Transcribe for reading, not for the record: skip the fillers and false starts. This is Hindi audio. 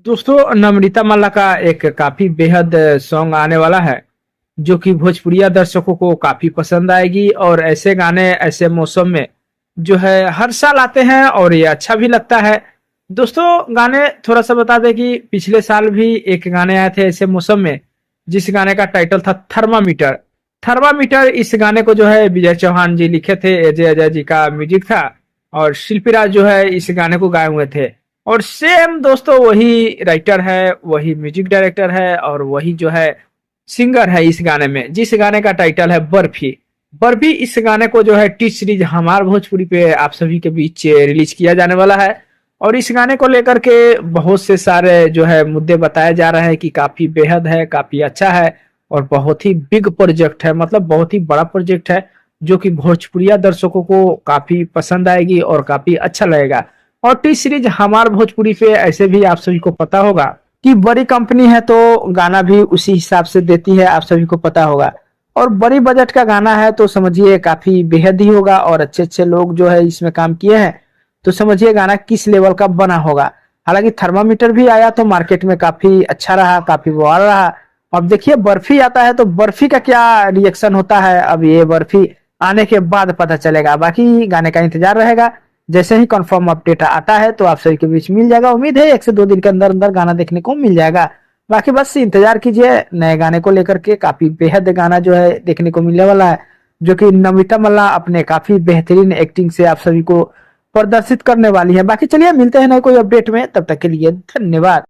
दोस्तों नम्रता मल्ला का एक काफी बेहद सॉन्ग आने वाला है जो कि भोजपुरिया दर्शकों को काफी पसंद आएगी। और ऐसे गाने ऐसे मौसम में जो है हर साल आते हैं और ये अच्छा भी लगता है। दोस्तों गाने थोड़ा सा बता दें कि पिछले साल भी एक गाने आए थे ऐसे मौसम में, जिस गाने का टाइटल था थर्मामीटर। थर्मामीटर इस गाने को जो है विजय चौहान जी लिखे थे, अजय अजय जी का म्यूजिक था और शिल्पी राज जो है इस गाने को गाए हुए थे। और सेम दोस्तों वही राइटर है, वही म्यूजिक डायरेक्टर है और वही जो है सिंगर है इस गाने में, जिस गाने का टाइटल है बर्फी। बर्फी इस गाने को जो है टी सीरीज हमार भोजपुरी पे आप सभी के बीच रिलीज किया जाने वाला है। और इस गाने को लेकर के बहुत से सारे जो है मुद्दे बताए जा रहे हैं कि काफी बेहद है, काफी अच्छा है और बहुत ही बिग प्रोजेक्ट है, मतलब बहुत ही बड़ा प्रोजेक्ट है जो कि भोजपुरिया दर्शकों को काफी पसंद आएगी और काफी अच्छा लगेगा। और टी सीरीज हमार भोजपुरी पे ऐसे भी आप सभी को पता होगा कि बड़ी कंपनी है तो गाना भी उसी हिसाब से देती है, आप सभी को पता होगा। और बड़ी बजट का गाना है तो समझिए काफी बेहद ही होगा और अच्छे अच्छे लोग जो है इसमें काम किए हैं, तो समझिए गाना किस लेवल का बना होगा। हालांकि थर्मामीटर भी आया तो मार्केट में काफी अच्छा रहा, काफी बवाल रहा। अब देखिए बर्फी आता है तो बर्फी का क्या रिएक्शन होता है, अब ये बर्फी आने के बाद पता चलेगा। बाकी गाने का इंतजार रहेगा, जैसे ही कंफर्म अपडेट आता है तो आप सभी के बीच मिल जाएगा। उम्मीद है 1 से 2 दिन के अंदर अंदर गाना देखने को मिल जाएगा। बाकी बस इंतजार कीजिए नए गाने को लेकर के, काफी बेहद गाना जो है देखने को मिलने वाला है, जो कि नमिता मल्ला अपने काफी बेहतरीन एक्टिंग से आप सभी को प्रदर्शित करने वाली है। बाकी चलिए मिलते हैं नए कोई अपडेट में, तब तक के लिए धन्यवाद।